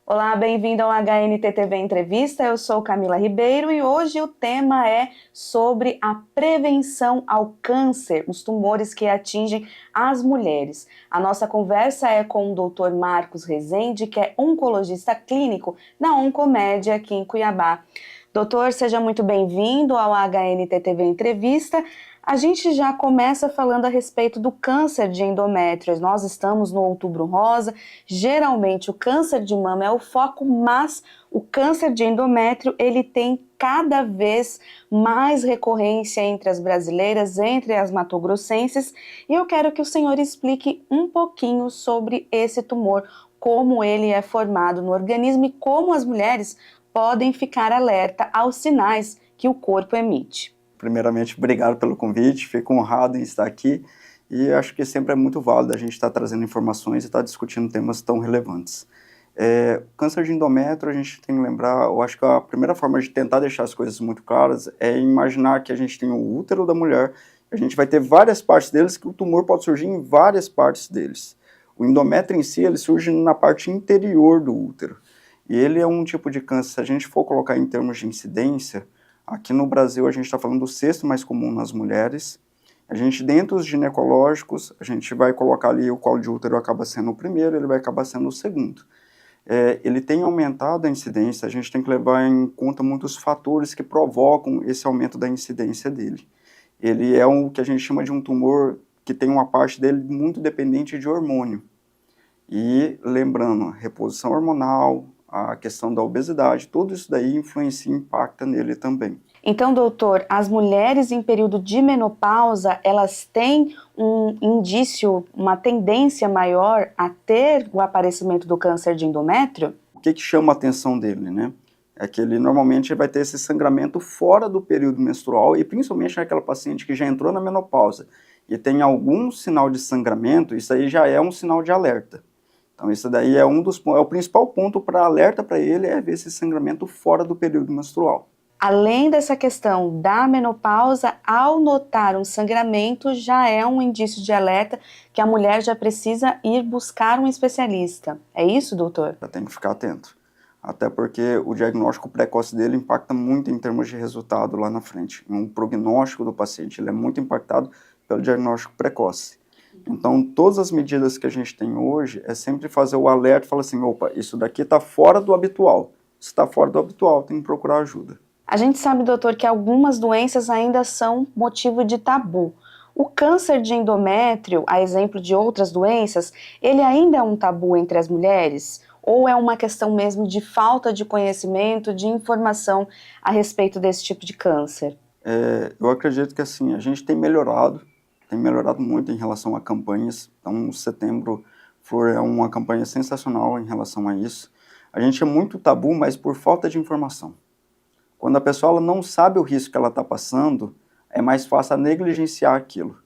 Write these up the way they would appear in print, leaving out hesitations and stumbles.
Olá, bem-vindo ao HNTTV Entrevista. Eu sou Camila Ribeiro e hoje o tema é sobre a prevenção ao câncer, os tumores que atingem as mulheres. A nossa conversa é com o Dr. Marcos Rezende, que é oncologista clínico na Oncomed aqui em Cuiabá. Doutor, seja muito bem-vindo ao HNTTV Entrevista. A gente já começa falando a respeito do câncer de endométrio. Nós estamos no Outubro Rosa. Geralmente o câncer de mama é o foco, mas o câncer de endométrio ele tem cada vez mais recorrência entre as brasileiras, entre as matogrossenses. E eu quero que o senhor explique um pouquinho sobre esse tumor, como ele é formado no organismo e como as mulheres podem ficar alerta aos sinais que o corpo emite. Primeiramente, obrigado pelo convite, fico honrado em estar aqui e acho que sempre é muito válido a gente estar trazendo informações e estar discutindo temas tão relevantes. Câncer de endométrio, a gente tem que lembrar, eu acho que a primeira forma de tentar deixar as coisas muito claras é imaginar que a gente tem o útero da mulher, a gente vai ter várias partes deles, que o tumor pode surgir em várias partes deles. O endométrio em si, ele surge na parte interior do útero, e ele é um tipo de câncer, se a gente for colocar em termos de incidência, aqui no Brasil a gente está falando do sexto mais comum nas mulheres. A gente, dentro dos ginecológicos, a gente vai colocar ali o colo de útero acaba sendo o primeiro, ele vai acabar sendo o segundo. Ele tem aumentado a incidência, a gente tem que levar em conta muitos fatores que provocam esse aumento da incidência dele. Ele é o que a gente chama de um tumor que tem uma parte dele muito dependente de hormônio. E lembrando, reposição hormonal, a questão da obesidade, tudo isso daí influencia e impacta nele também. Então, doutor, as mulheres em período de menopausa, elas têm um indício, uma tendência maior a ter o aparecimento do câncer de endométrio? O que chama a atenção dele, né? É que ele normalmente vai ter esse sangramento fora do período menstrual e principalmente naquela paciente que já entrou na menopausa e tem algum sinal de sangramento, isso aí já é um sinal de alerta. Então isso daí é o principal ponto para alerta para ele é ver esse sangramento fora do período menstrual. Além dessa questão da menopausa, ao notar um sangramento já é um indício de alerta que a mulher já precisa ir buscar um especialista. É isso, doutor? Já tem que ficar atento. Até porque o diagnóstico precoce dele impacta muito em termos de resultado lá na frente. Um prognóstico do paciente, ele é muito impactado pelo diagnóstico precoce. Então, todas as medidas que a gente tem hoje é sempre fazer o alerta e falar assim, opa, isso daqui está fora do habitual. Se está fora do habitual, tem que procurar ajuda. A gente sabe, doutor, que algumas doenças ainda são motivo de tabu. O câncer de endométrio, a exemplo de outras doenças, ele ainda é um tabu entre as mulheres? Ou é uma questão mesmo de falta de conhecimento, de informação a respeito desse tipo de câncer? Eu acredito que assim, a gente tem melhorado muito em relação a campanhas. Então, o Setembro Flor é uma campanha sensacional em relação a isso. A gente é muito tabu, mas por falta de informação. Quando a pessoa ela não sabe o risco que ela está passando, é mais fácil negligenciar aquilo.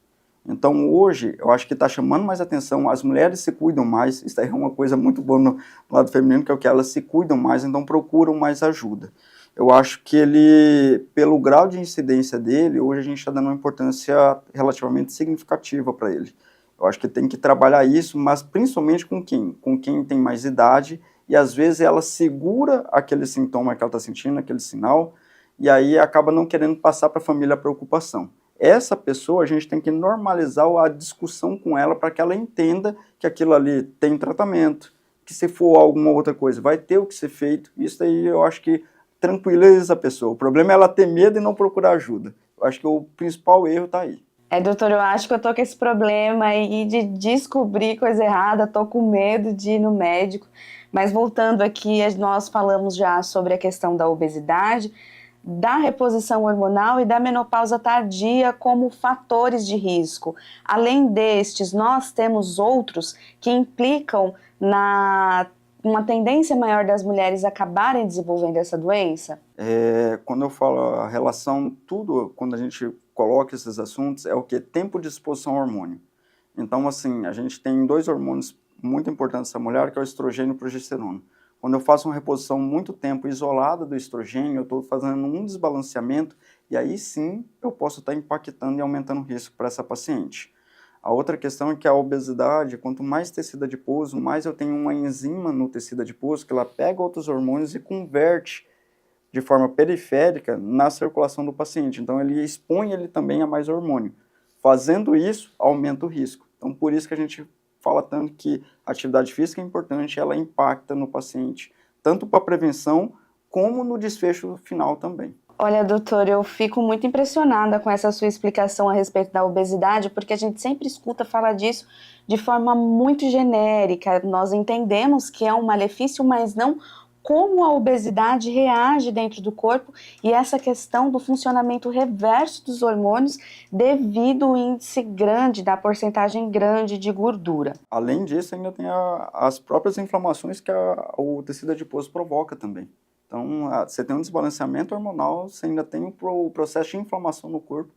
Então, hoje, eu acho que está chamando mais atenção, as mulheres se cuidam mais, isso aí é uma coisa muito boa no lado feminino, que é o que elas se cuidam mais, então procuram mais ajuda. Eu acho que ele, pelo grau de incidência dele, hoje a gente está dando uma importância relativamente significativa para ele. Eu acho que tem que trabalhar isso, mas principalmente com quem? Com quem tem mais idade, e às vezes ela segura aquele sintoma que ela está sentindo, aquele sinal, e aí acaba não querendo passar para a família a preocupação. Essa pessoa, a gente tem que normalizar a discussão com ela para que ela entenda que aquilo ali tem tratamento, que se for alguma outra coisa vai ter o que ser feito. Isso aí eu acho que tranquiliza a pessoa. O problema é ela ter medo e não procurar ajuda. Eu acho que o principal erro está aí. Doutor, eu acho que eu tô com esse problema aí de descobrir coisa errada, tô com medo de ir no médico. Mas voltando aqui, nós falamos já sobre a questão da obesidade, da reposição hormonal e da menopausa tardia como fatores de risco. Além destes, nós temos outros que implicam na uma tendência maior das mulheres acabarem desenvolvendo essa doença? Quando eu falo a relação, tudo, quando a gente coloca esses assuntos, é o que? Tempo de exposição ao hormônio. Então, assim, a gente tem dois hormônios muito importantes nessa mulher, que é o estrogênio e o progesterona. Quando eu faço uma reposição muito tempo isolada do estrogênio, eu estou fazendo um desbalanceamento e aí sim eu posso estar impactando e aumentando o risco para essa paciente. A outra questão é que a obesidade, quanto mais tecido adiposo, mais eu tenho uma enzima no tecido adiposo que ela pega outros hormônios e converte de forma periférica na circulação do paciente. Então, ele expõe ele também a mais hormônio. Fazendo isso, aumenta o risco. Então, por isso que a gente fala tanto que a atividade física é importante, ela impacta no paciente, tanto para a prevenção, como no desfecho final também. Olha, doutor, eu fico muito impressionada com essa sua explicação a respeito da obesidade, porque a gente sempre escuta falar disso de forma muito genérica. Nós entendemos que é um malefício, mas não como a obesidade reage dentro do corpo e essa questão do funcionamento reverso dos hormônios devido ao índice grande, da porcentagem grande de gordura. Além disso, ainda tem as próprias inflamações que o tecido adiposo provoca também. Então, você tem um desbalanceamento hormonal, você ainda tem o processo de inflamação no corpo,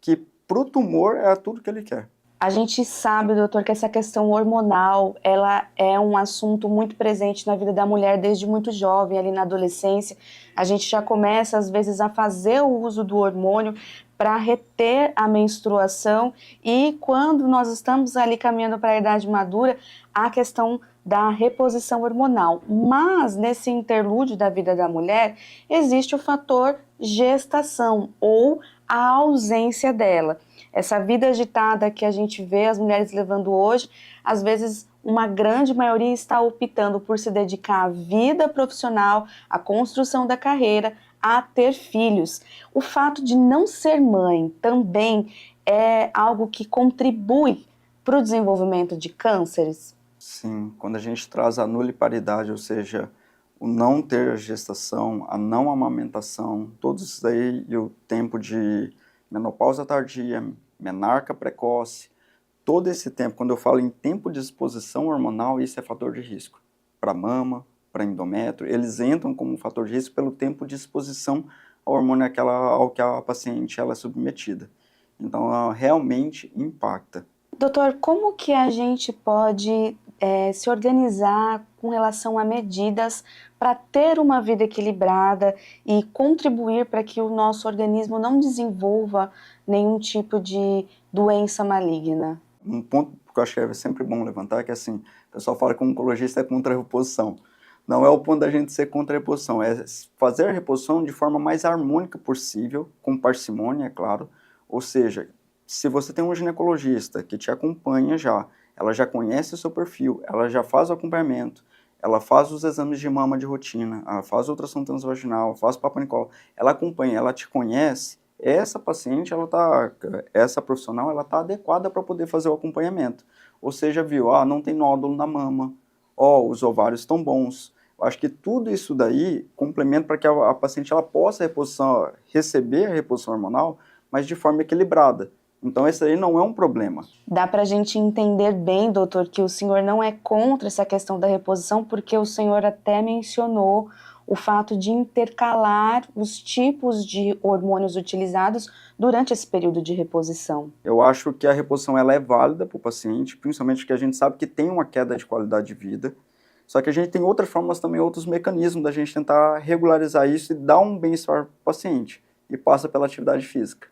que para o tumor é tudo que ele quer. A gente sabe, doutor, que essa questão hormonal, ela é um assunto muito presente na vida da mulher desde muito jovem, ali na adolescência. A gente já começa, às vezes, a fazer o uso do hormônio para reter a menstruação e quando nós estamos ali caminhando para a idade madura, a questão da reposição hormonal. Mas, nesse interlúdio da vida da mulher, existe o fator gestação ou a ausência dela. Essa vida agitada que a gente vê as mulheres levando hoje, às vezes uma grande maioria está optando por se dedicar à vida profissional, à construção da carreira, a ter filhos. O fato de não ser mãe também é algo que contribui para o desenvolvimento de cânceres? Sim, quando a gente traz a nuliparidade, ou seja, o não ter gestação, a não amamentação, todos isso daí e o tempo de menopausa tardia, menarca precoce, todo esse tempo, quando eu falo em tempo de exposição hormonal, isso é fator de risco. Para mama, para endométrio, eles entram como um fator de risco pelo tempo de exposição ao hormônio ao que a paciente ela é submetida. Então, ela realmente impacta. Doutor, como que a gente pode se organizar com relação a medidas para ter uma vida equilibrada e contribuir para que o nosso organismo não desenvolva nenhum tipo de doença maligna? Um ponto que eu acho que é sempre bom levantar é que, assim, o pessoal fala que o oncologista é contra a reposição. Não é o ponto da gente ser contra a reposição, é fazer a reposição de forma mais harmônica possível, com parcimônia, é claro. Ou seja, se você tem um ginecologista que te acompanha já, ela já conhece o seu perfil, ela já faz o acompanhamento, ela faz os exames de mama de rotina, ela faz ultrassom transvaginal, faz Papa Nicolau, ela acompanha, ela te conhece, essa paciente, essa profissional, ela está adequada para poder fazer o acompanhamento. Ou seja, viu, não tem nódulo na mama, os ovários estão bons. Eu acho que tudo isso daí complementa para que a paciente ela possa receber a reposição hormonal, mas de forma equilibrada. Então, esse aí não é um problema. Dá para a gente entender bem, doutor, que o senhor não é contra essa questão da reposição, porque o senhor até mencionou o fato de intercalar os tipos de hormônios utilizados durante esse período de reposição. Eu acho que a reposição ela é válida para o paciente, principalmente porque a gente sabe que tem uma queda de qualidade de vida, só que a gente tem outras formas também, outros mecanismos da gente tentar regularizar isso e dar um bem-estar para o paciente, e passa pela atividade física.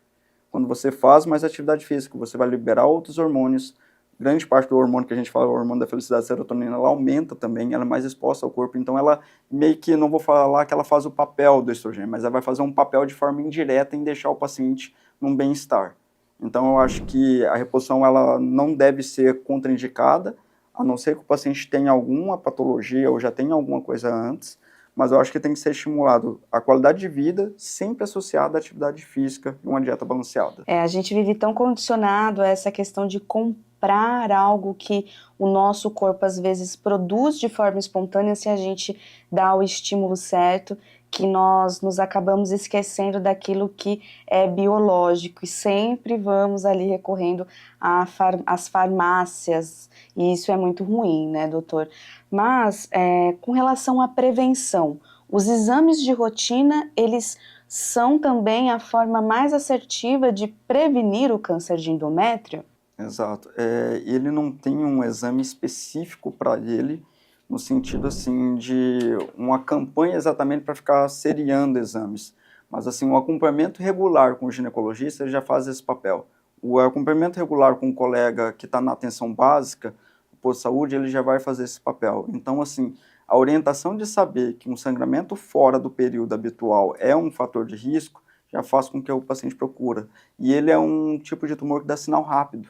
Quando você faz mais atividade física, você vai liberar outros hormônios. Grande parte do hormônio que a gente fala, o hormônio da felicidade, a serotonina, ela aumenta também, ela é mais exposta ao corpo. Então, ela meio que, não vou falar que ela faz o papel do estrogênio, mas ela vai fazer um papel de forma indireta em deixar o paciente num bem-estar. Então, eu acho que a reposição ela não deve ser contraindicada, a não ser que o paciente tenha alguma patologia ou já tenha alguma coisa antes, mas eu acho que tem que ser estimulado a qualidade de vida, sempre associada à atividade física e uma dieta balanceada. A gente vive tão condicionado a essa questão de comprar algo que o nosso corpo às vezes produz de forma espontânea se a gente dá o estímulo certo, que nós nos acabamos esquecendo daquilo que é biológico e sempre vamos ali recorrendo às farmácias, e isso é muito ruim, né, doutor? Mas, com relação à prevenção, os exames de rotina, eles são também a forma mais assertiva de prevenir o câncer de endométrio? Exato. Ele não tem um exame específico para ele, no sentido assim de uma campanha exatamente para ficar seriando exames, mas assim um acompanhamento regular com o ginecologista ele já faz esse papel. O acompanhamento regular com um colega que está na atenção básica, o posto de saúde, ele já vai fazer esse papel. Então, assim, a orientação de saber que um sangramento fora do período habitual é um fator de risco, já faz com que o paciente procura. E ele é um tipo de tumor que dá sinal rápido.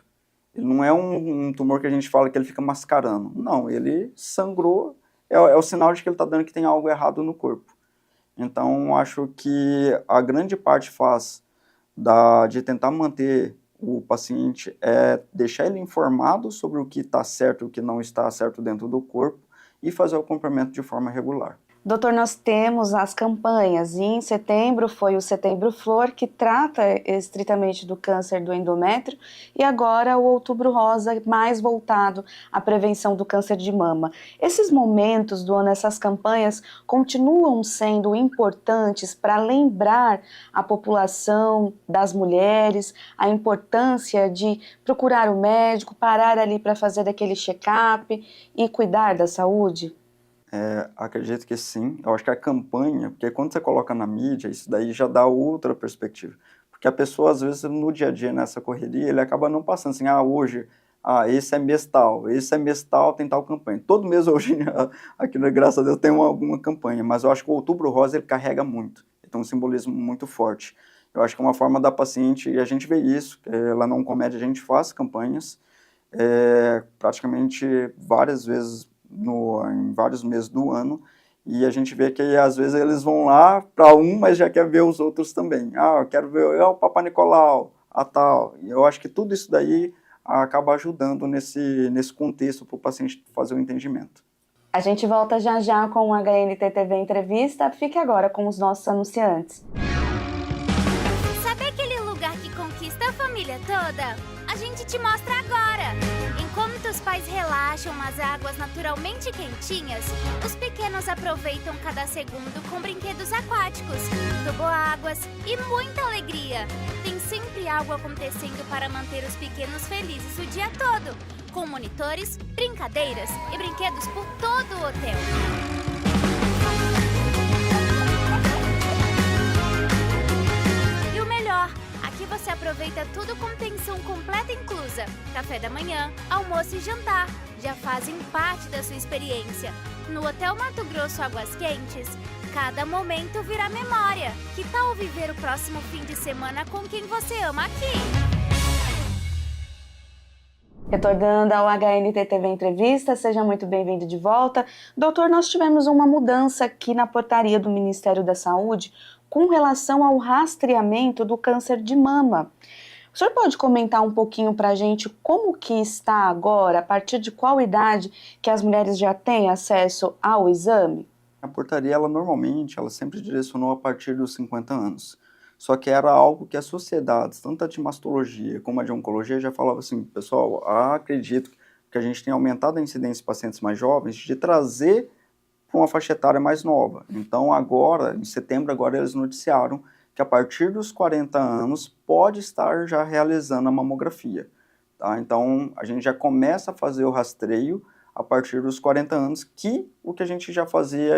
Ele não é um tumor que a gente fala que ele fica mascarando. Não, ele sangrou, é o sinal de que ele está dando que tem algo errado no corpo. Então, acho que a grande parte de tentar manter o paciente é deixar ele informado sobre o que está certo e o que não está certo dentro do corpo e fazer o acompanhamento de forma regular. Doutor, nós temos as campanhas e em setembro foi o Setembro Flor, que trata estritamente do câncer do endométrio, e agora o Outubro Rosa, mais voltado à prevenção do câncer de mama. Esses momentos do ano, essas campanhas continuam sendo importantes para lembrar a população das mulheres a importância de procurar o médico, parar ali para fazer aquele check-up e cuidar da saúde? Acredito que sim. Eu acho que a campanha, porque quando você coloca na mídia, isso daí já dá outra perspectiva. Porque a pessoa, às vezes, no dia a dia, nessa correria, ele acaba não passando assim, hoje, esse é mês tal, tem tal campanha. Todo mês hoje, aqui, graças a Deus, tem alguma campanha, mas eu acho que o Outubro Rosa, ele carrega muito, ele tem um simbolismo muito forte. Eu acho que é uma forma da paciente, e a gente vê isso, lá na Oncomed a gente faz campanhas, praticamente várias vezes em vários meses do ano, e a gente vê que às vezes eles vão lá para mas já quer ver os outros também. Eu quero ver o Papai Nicolau, tal. E eu acho que tudo isso daí acaba ajudando nesse contexto para o paciente fazer o entendimento. A gente volta já já com o HNT TV Entrevista. Fique agora com os nossos anunciantes. Sabe aquele lugar que conquista a família toda? A gente te mostra agora! Enquanto os pais relaxam nas águas naturalmente quentinhas, os pequenos aproveitam cada segundo com brinquedos aquáticos, toboáguas e muita alegria. Tem sempre algo acontecendo para manter os pequenos felizes o dia todo, com monitores, brincadeiras e brinquedos por todo o hotel. E o melhor, aqui você aproveita tudo com pensão completa inclusa. Café da manhã, almoço e jantar já fazem parte da sua experiência. No Hotel Mato Grosso Águas Quentes, cada momento vira memória. Que tal viver o próximo fim de semana com quem você ama aqui? Retornando ao HNT TV Entrevista, seja muito bem-vindo de volta. Doutor, nós tivemos uma mudança aqui na portaria do Ministério da Saúde com relação ao rastreamento do câncer de mama. O senhor pode comentar um pouquinho para a gente como que está agora, a partir de qual idade que as mulheres já têm acesso ao exame? A portaria, ela sempre direcionou a partir dos 50 anos. Só que era algo que as sociedades, tanto a de mastologia como a de oncologia, já falavam assim, pessoal, acredito que a gente tem aumentado a incidência de pacientes mais jovens de trazer para uma faixa etária mais nova. Então agora, em setembro, eles noticiaram que a partir dos 40 anos pode estar já realizando a mamografia. Tá? Então a gente já começa a fazer o rastreio a partir dos 40 anos, que o que a gente já fazia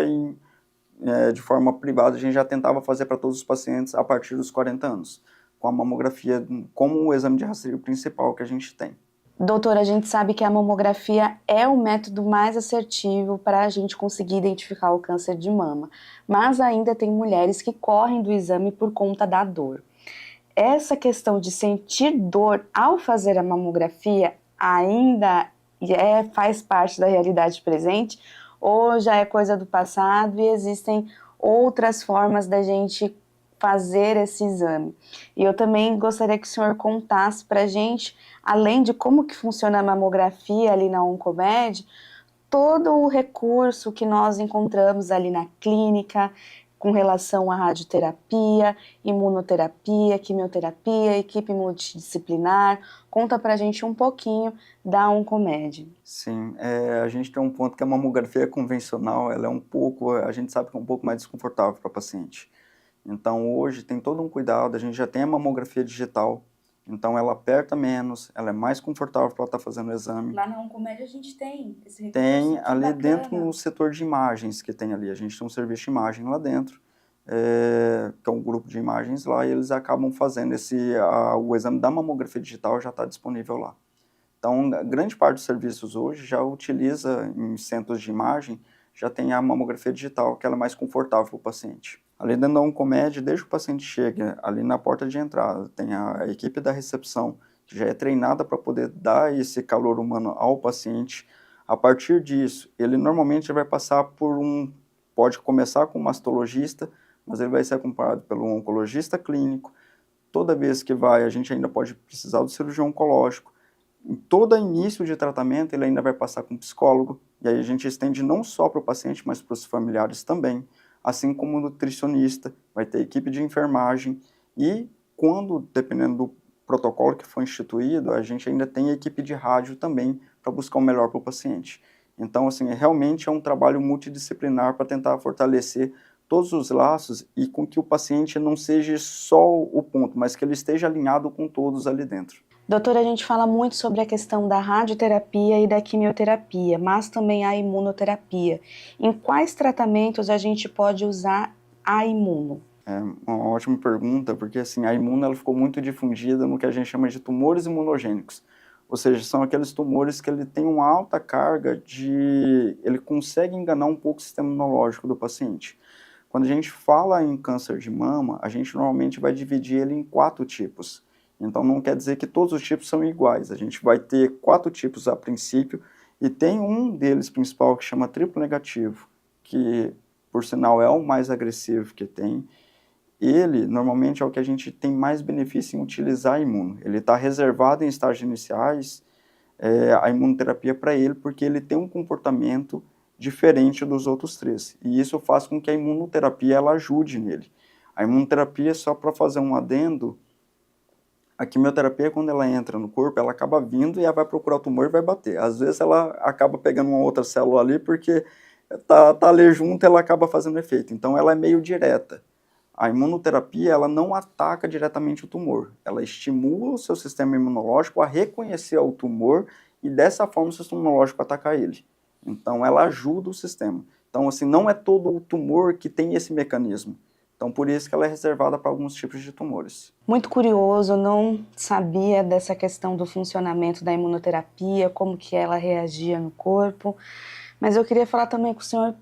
de forma privada, a gente já tentava fazer para todos os pacientes a partir dos 40 anos, com a mamografia como o exame de rastreio principal que a gente tem. Doutora, a gente sabe que a mamografia é o método mais assertivo para a gente conseguir identificar o câncer de mama, mas ainda tem mulheres que correm do exame por conta da dor. Essa questão de sentir dor ao fazer a mamografia ainda faz parte da realidade presente ou já é coisa do passado e existem outras formas da gente fazer esse exame? E eu também gostaria que o senhor contasse para a gente, além de como que funciona a mamografia ali na Oncomed, todo o recurso que nós encontramos ali na clínica com relação à radioterapia, imunoterapia, quimioterapia, equipe multidisciplinar. Conta pra gente um pouquinho da Oncomed. Sim, a gente tem um ponto que a mamografia convencional, ela é a gente sabe que é um pouco mais desconfortável para o paciente. Então hoje tem todo um cuidado, a gente já tem a mamografia digital, então ela aperta menos, ela é mais confortável para ela estar fazendo o exame. Lá na Oncomed a gente tem esse recurso. Tem ali bacana. dentro no setor de imagens que tem ali, a gente tem um serviço de imagem lá dentro, que é um grupo de imagens lá, e eles acabam fazendo o exame da mamografia digital já está disponível lá. Então, grande parte dos serviços hoje já utiliza, em centros de imagem, já tem a mamografia digital, que ela é mais confortável para o paciente. Além da Oncomed, desde que o paciente chega ali na porta de entrada, tem a equipe da recepção, que já é treinada para poder dar esse calor humano ao paciente. A partir disso, ele normalmente vai passar pode começar com um mastologista, mas ele vai ser acompanhado pelo oncologista clínico. Toda vez que a gente ainda pode precisar do cirurgião oncológico. Em todo início de tratamento, ele ainda vai passar com um psicólogo, e aí a gente estende não só para o paciente, mas para os familiares também, assim como o nutricionista, vai ter equipe de enfermagem, e quando, dependendo do protocolo que foi instituído, a gente ainda tem equipe de rádio também, para buscar o melhor para o paciente. Então, assim, realmente é um trabalho multidisciplinar para tentar fortalecer todos os laços e com que o paciente não seja só o ponto, mas que ele esteja alinhado com todos ali dentro. Doutora, a gente fala muito sobre a questão da radioterapia e da quimioterapia, mas também a imunoterapia. Em quais tratamentos a gente pode usar a imuno? É uma ótima pergunta, porque assim, a imuno ela ficou muito difundida no que a gente chama de tumores imunogênicos. Ou seja, são aqueles tumores que ele tem uma alta carga ele consegue enganar um pouco o sistema imunológico do paciente. Quando a gente fala em câncer de mama, a gente normalmente vai dividir ele em 4 tipos. Então, não quer dizer que todos os tipos são iguais. A gente vai ter 4 tipos a princípio, e tem um deles principal que chama triplo negativo, que, por sinal, é o mais agressivo que tem. Ele, normalmente, é o que a gente tem mais benefício em utilizar a imuno. Ele está reservado em estágios iniciais, a imunoterapia para ele, porque ele tem um comportamento diferente dos outros 3. E isso faz com que a imunoterapia ela ajude nele. A imunoterapia, só para fazer um adendo, a quimioterapia, quando ela entra no corpo, ela acaba vindo e ela vai procurar o tumor e vai bater. Às vezes ela acaba pegando uma outra célula ali, porque tá ali junto, ela acaba fazendo efeito. Então ela é meio direta. A imunoterapia, ela não ataca diretamente o tumor. Ela estimula o seu sistema imunológico a reconhecer o tumor e dessa forma o sistema imunológico atacar ele. Então ela ajuda o sistema. Então assim, não é todo o tumor que tem esse mecanismo. Então, por isso que ela é reservada para alguns tipos de tumores. Muito curioso, não sabia dessa questão do funcionamento da imunoterapia, como que ela reagia no corpo, mas eu queria falar também com o senhor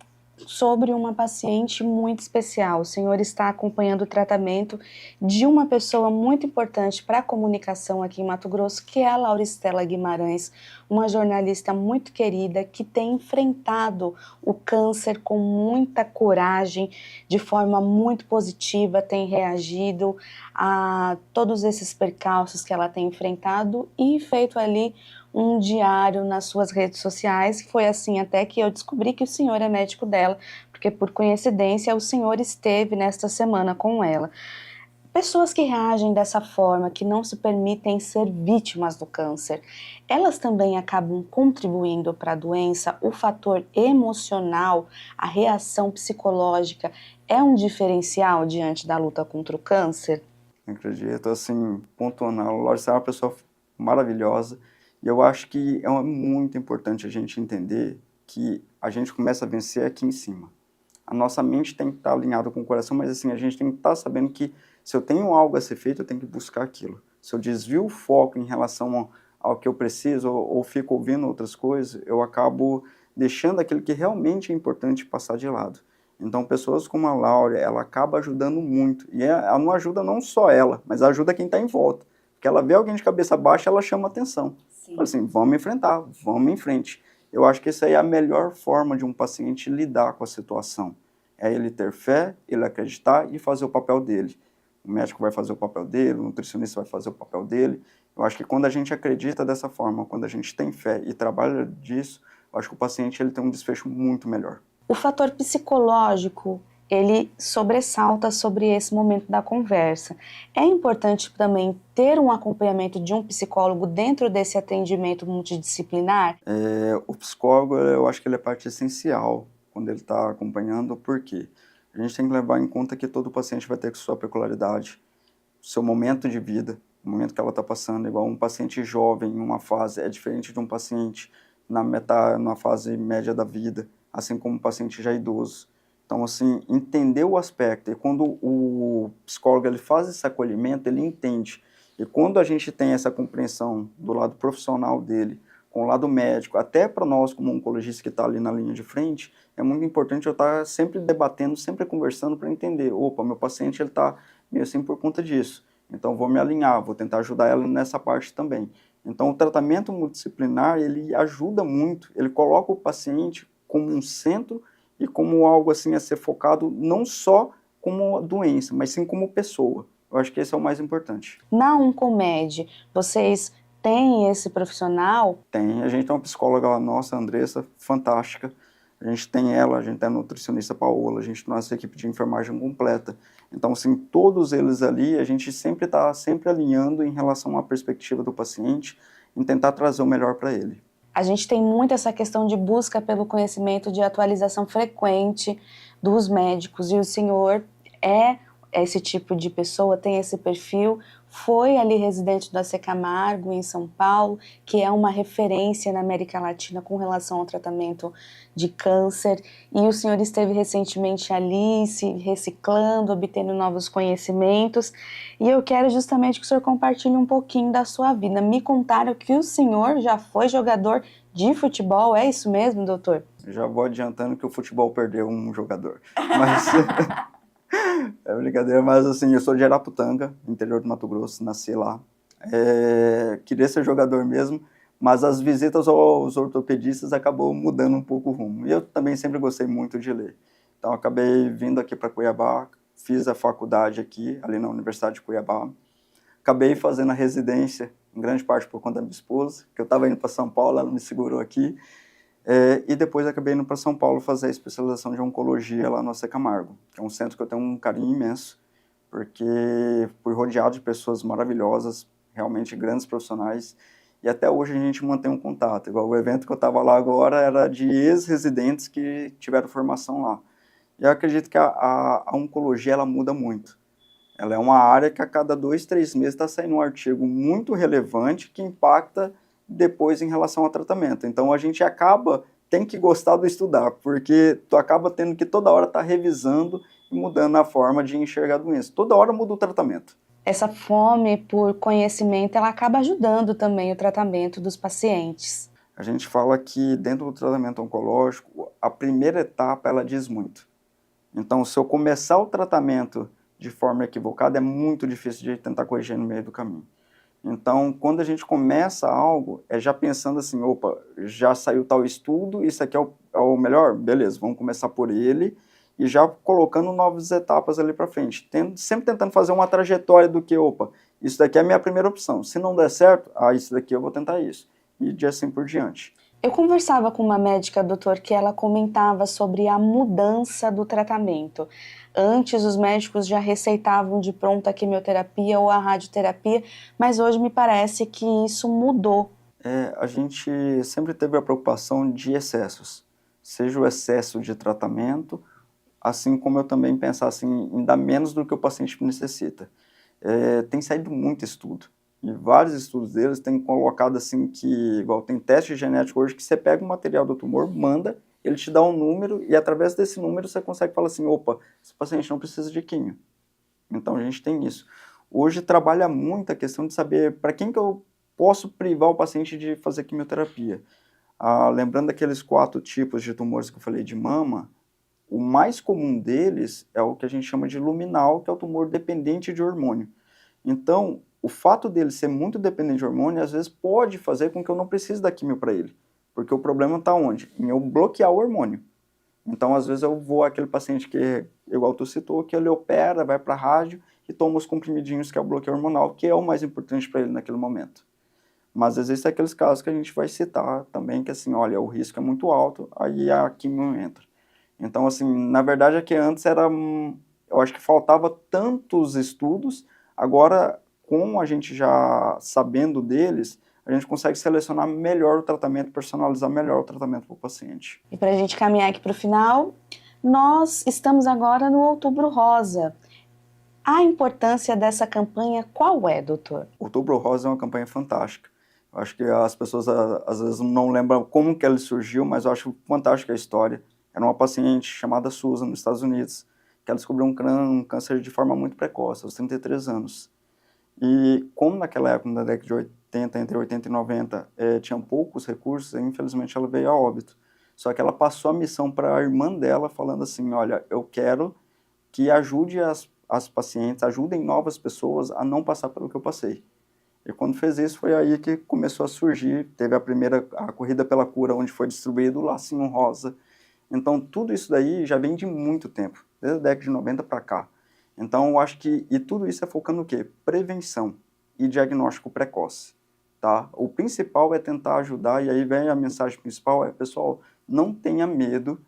sobre uma paciente muito especial. O senhor está acompanhando o tratamento de uma pessoa muito importante para a comunicação aqui em Mato Grosso, que é a Lauristela Guimarães, uma jornalista muito querida que tem enfrentado o câncer com muita coragem, de forma muito positiva, tem reagido a todos esses percalços que ela tem enfrentado e feito ali um diário nas suas redes sociais, que foi assim até que eu descobri que o senhor é médico dela, porque por coincidência o senhor esteve nesta semana com ela. Pessoas que reagem dessa forma, que não se permitem ser vítimas do câncer, elas também acabam contribuindo para a doença. O fator emocional, a reação psicológica é um diferencial diante da luta contra o câncer? Acredito, assim, pontuando, a Larissa é uma pessoa maravilhosa. E eu acho que é muito importante a gente entender que a gente começa a vencer aqui em cima. A nossa mente tem que estar alinhada com o coração, mas assim, a gente tem que estar sabendo que se eu tenho algo a ser feito, eu tenho que buscar aquilo. Se eu desvio o foco em relação ao que eu preciso ou fico ouvindo outras coisas, eu acabo deixando aquilo que realmente é importante passar de lado. Então, pessoas como a Laura, ela acaba ajudando muito. E ela não ajuda não só ela, mas ajuda quem está em volta. Porque ela vê alguém de cabeça baixa, ela chama atenção. Fala assim, vamos enfrentar, vamos em frente. Eu acho que essa aí é a melhor forma de um paciente lidar com a situação. É ele ter fé, ele acreditar e fazer o papel dele. O médico vai fazer o papel dele, o nutricionista vai fazer o papel dele. Eu acho que quando a gente acredita dessa forma, quando a gente tem fé e trabalha disso, eu acho que o paciente ele tem um desfecho muito melhor. O fator psicológico, ele sobressalta sobre esse momento da conversa. É importante também ter um acompanhamento de um psicólogo dentro desse atendimento multidisciplinar? O psicólogo, eu acho que ele é parte essencial quando ele está acompanhando, porque a gente tem que levar em conta que todo paciente vai ter sua peculiaridade, seu momento de vida, o momento que ela está passando, igual um paciente jovem em uma fase é diferente de um paciente na fase média da vida, assim como um paciente já idoso. Então, assim, entender o aspecto. E quando o psicólogo ele faz esse acolhimento, ele entende. E quando a gente tem essa compreensão do lado profissional dele, com o lado médico, até para nós como oncologista que está ali na linha de frente, é muito importante eu estar sempre debatendo, sempre conversando para entender, opa, meu paciente ele está meio assim por conta disso, então vou me alinhar, vou tentar ajudar ela nessa parte também. Então o tratamento multidisciplinar, ele ajuda muito, ele coloca o paciente como um centro e como algo assim a ser focado não só como doença, mas sim como pessoa. Eu acho que esse é o mais importante. Na Oncomed, vocês têm esse profissional? Tem, a gente tem uma psicóloga lá nossa, a Andressa, fantástica. A gente tem ela, a gente tem a nutricionista Paola, a gente tem a nossa equipe de enfermagem completa. Então, assim, todos eles ali, a gente sempre está alinhando em relação à perspectiva do paciente, em tentar trazer o melhor para ele. A gente tem muito essa questão de busca pelo conhecimento, de atualização frequente dos médicos, e o senhor é esse tipo de pessoa, tem esse perfil, foi ali residente do AC Camargo, em São Paulo, que é uma referência na América Latina com relação ao tratamento de câncer, e o senhor esteve recentemente ali, se reciclando, obtendo novos conhecimentos, e eu quero justamente que o senhor compartilhe um pouquinho da sua vida. Me contaram que o senhor já foi jogador de futebol, é isso mesmo, doutor? Já vou adiantando que o futebol perdeu um jogador, mas... É brincadeira, mas assim, eu sou de Araputanga, interior do Mato Grosso, nasci lá. Queria ser jogador mesmo, mas as visitas aos ortopedistas acabou mudando um pouco o rumo. E eu também sempre gostei muito de ler. Então, acabei vindo aqui para Cuiabá, fiz a faculdade aqui, ali na Universidade de Cuiabá. Acabei fazendo a residência, em grande parte por conta da minha esposa, que eu estava indo para São Paulo, ela me segurou aqui. E depois acabei indo para São Paulo fazer a especialização de oncologia lá no AC Camargo, que é um centro que eu tenho um carinho imenso, porque fui rodeado de pessoas maravilhosas, realmente grandes profissionais, e até hoje a gente mantém um contato. Igual o evento que eu estava lá agora era de ex-residentes que tiveram formação lá. E eu acredito que a oncologia ela muda muito. Ela é uma área que a cada 2, 3 meses está saindo um artigo muito relevante que impacta depois em relação ao tratamento. Então a gente tem que gostar do estudar, porque tu acaba tendo que toda hora estar revisando e mudando a forma de enxergar a doença. Toda hora muda o tratamento. Essa fome por conhecimento, ela acaba ajudando também o tratamento dos pacientes. A gente fala que dentro do tratamento oncológico, a primeira etapa ela diz muito. Então se eu começar o tratamento de forma equivocada, é muito difícil de tentar corrigir no meio do caminho. Então, quando a gente começa algo, é já pensando assim, opa, já saiu tal estudo, isso aqui é o melhor? Beleza, vamos começar por ele e já colocando novas etapas ali para frente. Sempre tentando fazer uma trajetória do que, opa, isso daqui é a minha primeira opção. Se não der certo, isso daqui eu vou tentar isso. E de assim por diante. Eu conversava com uma médica, doutor, que ela comentava sobre a mudança do tratamento. Antes, os médicos já receitavam de pronto a quimioterapia ou a radioterapia, mas hoje me parece que isso mudou. A gente sempre teve a preocupação de excessos, seja o excesso de tratamento, assim como eu também pensar assim, em dar menos do que o paciente necessita. Tem saído muito estudo. E vários estudos deles têm colocado assim que, igual tem teste genético hoje, que você pega o material do tumor, manda, ele te dá um número e através desse número você consegue falar assim, opa, esse paciente não precisa de quimio. Então a gente tem isso. Hoje trabalha muito a questão de saber para quem que eu posso privar o paciente de fazer quimioterapia. Lembrando daqueles 4 tipos de tumores que eu falei de mama, o mais comum deles é o que a gente chama de luminal, que é o tumor dependente de hormônio. Então, o fato dele ser muito dependente de hormônio, às vezes pode fazer com que eu não precise da quimio para ele. Porque o problema está onde? Em eu bloquear o hormônio. Então, às vezes eu vou àquele paciente que, igual tu citou, que ele opera, vai para a rádio e toma os comprimidinhos que é o bloqueio hormonal, que é o mais importante para ele naquele momento. Mas existem aqueles casos que a gente vai citar também, que assim, olha, o risco é muito alto, aí a quimio entra. Então, assim, na verdade é que antes eu acho que faltava tantos estudos, agora com a gente já sabendo deles, a gente consegue selecionar melhor o tratamento, personalizar melhor o tratamento para o paciente. E para a gente caminhar aqui para o final, nós estamos agora no Outubro Rosa. A importância dessa campanha qual é, doutor? Outubro Rosa é uma campanha fantástica. Eu acho que as pessoas às vezes não lembram como que ela surgiu, mas eu acho fantástica a história. Era uma paciente chamada Susan, nos Estados Unidos, que ela descobriu um câncer de forma muito precoce, aos 33 anos. E como naquela época, na década de 80, entre 80 e 90, tinham poucos recursos, infelizmente ela veio a óbito. Só que ela passou a missão para a irmã dela, falando assim, olha, eu quero que ajude as pacientes, ajudem novas pessoas a não passar pelo que eu passei. E quando fez isso, foi aí que começou a surgir, teve a Corrida pela Cura, onde foi distribuído o lacinho rosa. Então, tudo isso daí já vem de muito tempo, desde a década de 90 para cá. Então, eu acho que, e tudo isso é focando no quê? Prevenção e diagnóstico precoce, tá? O principal é tentar ajudar, e aí vem a mensagem principal, pessoal, não tenha medo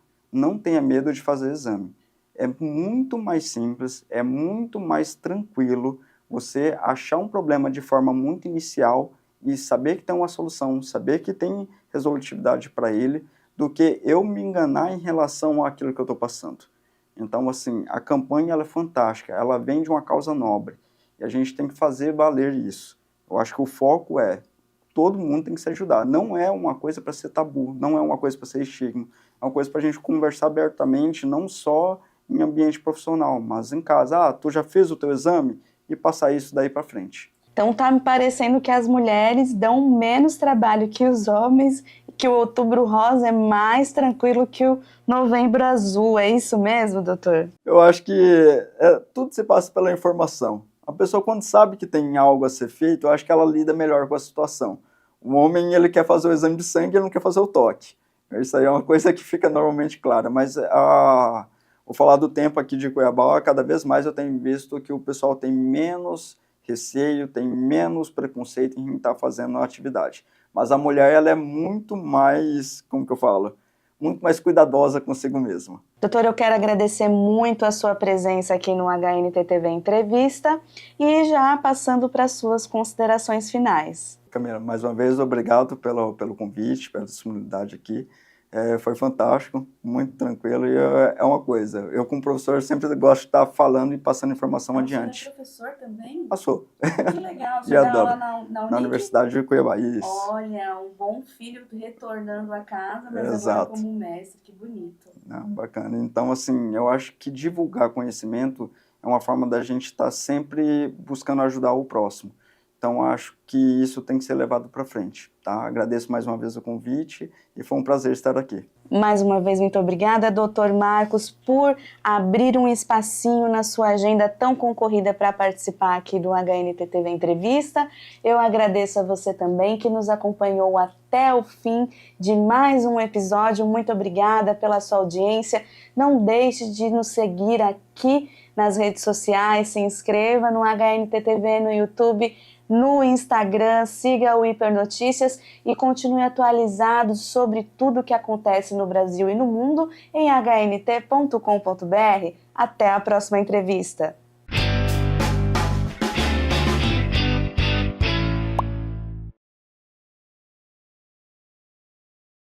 de fazer exame. É muito mais simples, é muito mais tranquilo você achar um problema de forma muito inicial e saber que tem uma solução, saber que tem resolutividade para ele, do que eu me enganar em relação àquilo que eu estou passando. Então, assim, a campanha ela é fantástica, ela vem de uma causa nobre, e a gente tem que fazer valer isso. Eu acho que o foco todo mundo tem que se ajudar. Não é uma coisa para ser tabu, não é uma coisa para ser estigma, é uma coisa para a gente conversar abertamente, não só em ambiente profissional, mas em casa. Tu já fez o teu exame? E passar isso daí para frente. Então tá me parecendo que as mulheres dão menos trabalho que os homens, que o Outubro Rosa é mais tranquilo que o Novembro Azul. É isso mesmo, doutor? Eu acho que tudo se passa pela informação. A pessoa, quando sabe que tem algo a ser feito, eu acho que ela lida melhor com a situação. O homem, ele quer fazer o exame de sangue, ele não quer fazer o toque. Isso aí é uma coisa que fica normalmente clara, mas vou falar do tempo aqui de Cuiabá, cada vez mais eu tenho visto que o pessoal tem menos receio, tem menos preconceito em estar fazendo a atividade. Mas a mulher, ela é muito mais, como que eu falo, muito mais cuidadosa consigo mesma. Doutor, eu quero agradecer muito a sua presença aqui no HNT-TV Entrevista e já passando para as suas considerações finais. Camila, mais uma vez, obrigado pelo convite, pela disponibilidade aqui. Foi fantástico, muito tranquilo, e é uma coisa, eu como professor sempre gosto de estar falando e passando informação adiante. Você é professor também? Passou. Que legal, você dá aula na Unic? Na Universidade de Cuiabá, isso. Olha, um bom filho retornando a casa, mas Exato. Agora como mestre, que bonito. Bacana, então assim, eu acho que divulgar conhecimento é uma forma da gente estar sempre buscando ajudar o próximo. Então, acho que isso tem que ser levado para frente, tá? Agradeço mais uma vez o convite e foi um prazer estar aqui. Mais uma vez, muito obrigada, doutor Marcos, por abrir um espacinho na sua agenda tão concorrida para participar aqui do HNT-TV Entrevista. Eu agradeço a você também que nos acompanhou até o fim de mais um episódio. Muito obrigada pela sua audiência. Não deixe de nos seguir aqui nas redes sociais, se inscreva no HNT-TV no YouTube, no Instagram, siga o Hipernotícias e continue atualizado sobre tudo o que acontece no Brasil e no mundo em hnt.com.br. Até a próxima entrevista!